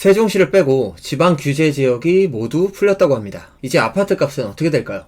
세종시를 빼고 지방 규제 지역이 모두 풀렸다고 합니다. 이제 아파트 값은 어떻게 될까요?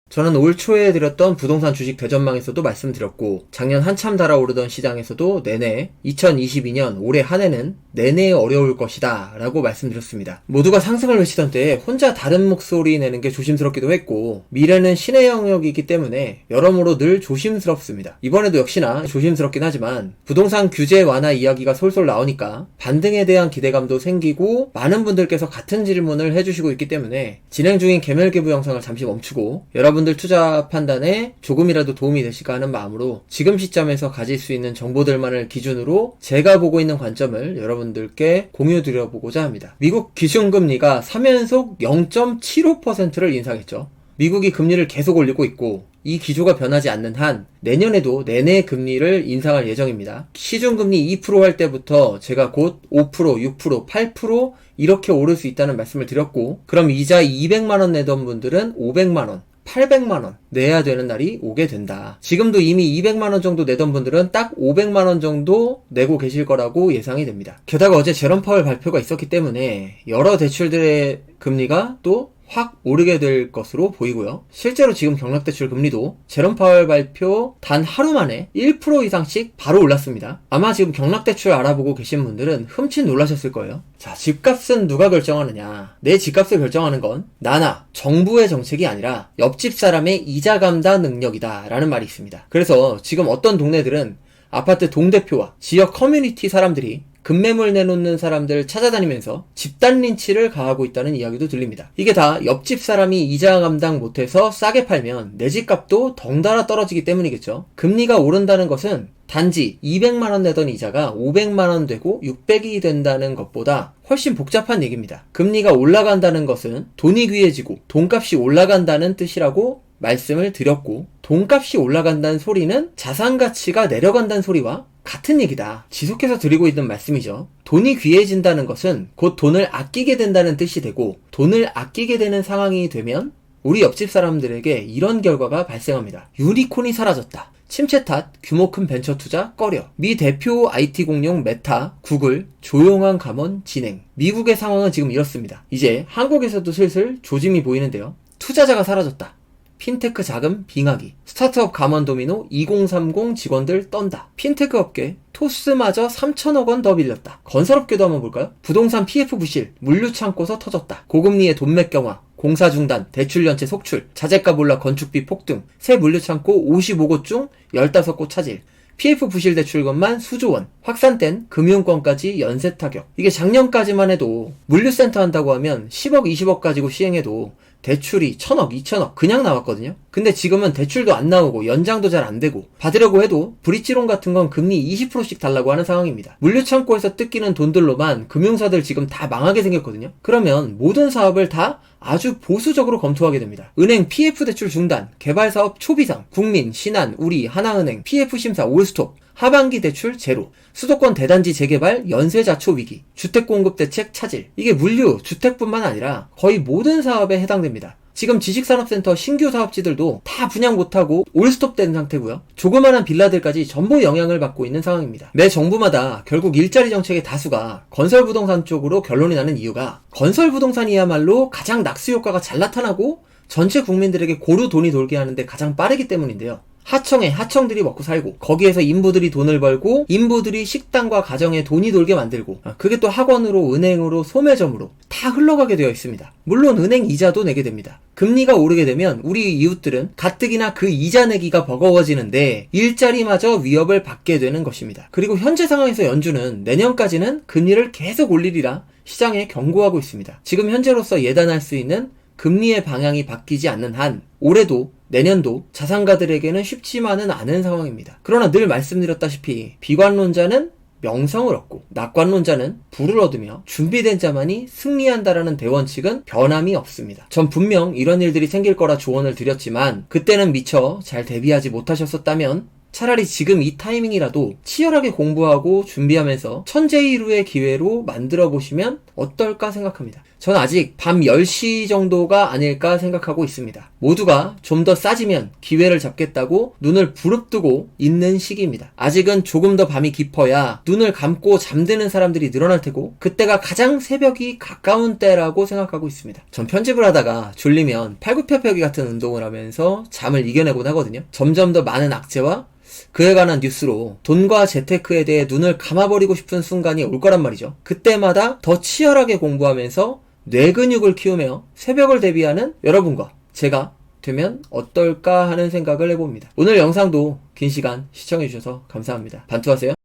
저는 올 초에 드렸던 부동산 주식 대전망에서도 말씀드렸고, 작년 한참 달아오르던 시장에서도 내내 2022년 올해 한 해는 내내 어려울 것이다 라고 말씀드렸습니다. 모두가 상승을 외치던 때에 혼자 다른 목소리 내는 게 조심스럽기도 했고, 미래는 신의 영역이기 때문에 여러모로 늘 조심스럽습니다. 이번에도 역시나 조심스럽긴 하지만 부동산 규제 완화 이야기가 솔솔 나오니까 반등에 대한 기대감도 생기고, 많은 분들께서 같은 질문을 해주시고 있기 때문에 진행 중인 개멸기부 영상을 잠시 멈추고 여러분들 투자 판단에 조금이라도 도움이 되실까 하는 마음으로 지금 시점에서 가질 수 있는 정보들만을 기준으로 제가 보고 있는 관점을 여러분들께 공유 드려보고자 합니다. 미국 기준금리가 3연속 0.75%를 인상했죠. 미국이 금리를 계속 올리고 있고, 이 기조가 변하지 않는 한 내년에도 내내 금리를 인상할 예정입니다. 시중금리 2% 할 때부터 제가 곧 5%, 6%, 8% 이렇게 오를 수 있다는 말씀을 드렸고, 그럼 이자 200만원 내던 분들은 500만원, 800만원 내야 되는 날이 오게 된다. 지금도 이미 200만원 정도 내던 분들은 딱 500만원 정도 내고 계실 거라고 예상이 됩니다. 게다가 어제 제롬 파월 발표가 있었기 때문에 여러 대출들의 금리가 또 확 오르게 될 것으로 보이고요. 실제로 지금 경락대출 금리도 제롬 파월 발표 단 하루 만에 1% 이상씩 바로 올랐습니다. 아마 지금 경락대출 알아보고 계신 분들은 흠칫 놀라셨을 거예요. 자, 집값은 누가 결정하느냐? 내 집값을 결정하는 건 나나 정부의 정책이 아니라 옆집 사람의 이자 감당 능력이다 라는 말이 있습니다. 그래서 지금 어떤 동네들은 아파트 동대표와 지역 커뮤니티 사람들이 급매물 내놓는 사람들 찾아다니면서 집단 린치를 가하고 있다는 이야기도 들립니다. 이게 다 옆집 사람이 이자 감당 못해서 싸게 팔면 내 집값도 덩달아 떨어지기 때문이겠죠. 금리가 오른다는 것은 단지 200만원 내던 이자가 500만원 되고 600이 된다는 것보다 훨씬 복잡한 얘기입니다. 금리가 올라간다는 것은 돈이 귀해지고 돈값이 올라간다는 뜻이라고 말씀을 드렸고, 돈값이 올라간다는 소리는 자산 가치가 내려간다는 소리와 같은 얘기다. 지속해서 드리고 있는 말씀이죠. 돈이 귀해진다는 것은 곧 돈을 아끼게 된다는 뜻이 되고, 돈을 아끼게 되는 상황이 되면 우리 옆집 사람들에게 이런 결과가 발생합니다. 유니콘이 사라졌다. 침체 탓, 규모 큰 벤처 투자 꺼려. 미 대표 IT 공룡 메타, 구글, 조용한 감원 진행. 미국의 상황은 지금 이렇습니다. 이제 한국에서도 슬슬 조짐이 보이는데요. 투자자가 사라졌다. 핀테크 자금 빙하기. 스타트업 감원 도미노 2030 직원들 떤다. 핀테크 업계 토스마저 3천억 원 더 빌렸다. 건설업계도 한번 볼까요? 부동산 PF 부실, 물류 창고서 터졌다. 고금리의 돈맥 경화, 공사 중단, 대출 연체 속출, 자재값 올라 건축비 폭등, 새 물류 창고 55곳 중 15곳 차질. PF 부실 대출금만 수조 원, 확산된 금융권까지 연쇄 타격. 이게 작년까지만 해도 물류센터 한다고 하면 10억, 20억 가지고 시행해도 대출이 1000억, 2000억 그냥 나왔거든요. 근데 지금은 대출도 안 나오고 연장도 잘 안 되고, 받으려고 해도 브릿지론 같은 건 금리 20%씩 달라고 하는 상황입니다. 물류창고에서 뜯기는 돈들로만 금융사들 지금 다 망하게 생겼거든요. 그러면 모든 사업을 다 아주 보수적으로 검토하게 됩니다. 은행 PF 대출 중단, 개발사업 초비상, 국민, 신한, 우리, 하나은행 PF 심사 올스톱, 하반기 대출 제로, 수도권 대단지 재개발 연쇄자초 위기, 주택공급 대책 차질. 이게 물류, 주택뿐만 아니라 거의 모든 사업에 해당됩니다. 지금 지식산업센터 신규 사업지들도 다 분양 못하고 올스톱된 상태고요. 조그마한 빌라들까지 전부 영향을 받고 있는 상황입니다. 매 정부마다 결국 일자리 정책의 다수가 건설부동산 쪽으로 결론이 나는 이유가, 건설부동산이야말로 가장 낙수 효과가 잘 나타나고 전체 국민들에게 고루 돈이 돌게 하는데 가장 빠르기 때문인데요. 하청에 하청들이 먹고 살고, 거기에서 인부들이 돈을 벌고, 인부들이 식당과 가정에 돈이 돌게 만들고, 그게 또 학원으로, 은행으로, 소매점으로 다 흘러가게 되어 있습니다. 물론 은행 이자도 내게 됩니다. 금리가 오르게 되면 우리 이웃들은 가뜩이나 그 이자 내기가 버거워지는데 일자리마저 위협을 받게 되는 것입니다. 그리고 현재 상황에서 연준은 내년까지는 금리를 계속 올리리라 시장에 경고하고 있습니다. 지금 현재로서 예단할 수 있는 금리의 방향이 바뀌지 않는 한 올해도 내년도 자산가들에게는 쉽지만은 않은 상황입니다. 그러나 늘 말씀드렸다시피 비관론자는 명성을 얻고 낙관론자는 부를 얻으며 준비된 자만이 승리한다라는 대원칙은 변함이 없습니다. 전 분명 이런 일들이 생길 거라 조언을 드렸지만 그때는 미처 잘 대비하지 못하셨었다면 차라리 지금 이 타이밍이라도 치열하게 공부하고 준비하면서 천재일우의 기회로 만들어 보시면 어떨까 생각합니다. 전 아직 밤 10시 정도가 아닐까 생각하고 있습니다. 모두가 좀 더 싸지면 기회를 잡겠다고 눈을 부릅뜨고 있는 시기입니다. 아직은 조금 더 밤이 깊어야 눈을 감고 잠드는 사람들이 늘어날 테고 그때가 가장 새벽이 가까운 때라고 생각하고 있습니다. 전 편집을 하다가 졸리면 팔굽혀펴기 같은 운동을 하면서 잠을 이겨내곤 하거든요. 점점 더 많은 악재와 그에 관한 뉴스로 돈과 재테크에 대해 눈을 감아버리고 싶은 순간이 올 거란 말이죠. 그때마다 더 치열하게 공부하면서 뇌근육을 키우며 새벽을 대비하는 여러분과 제가 되면 어떨까 하는 생각을 해봅니다. 오늘 영상도 긴 시간 시청해주셔서 감사합니다. 반투하세요.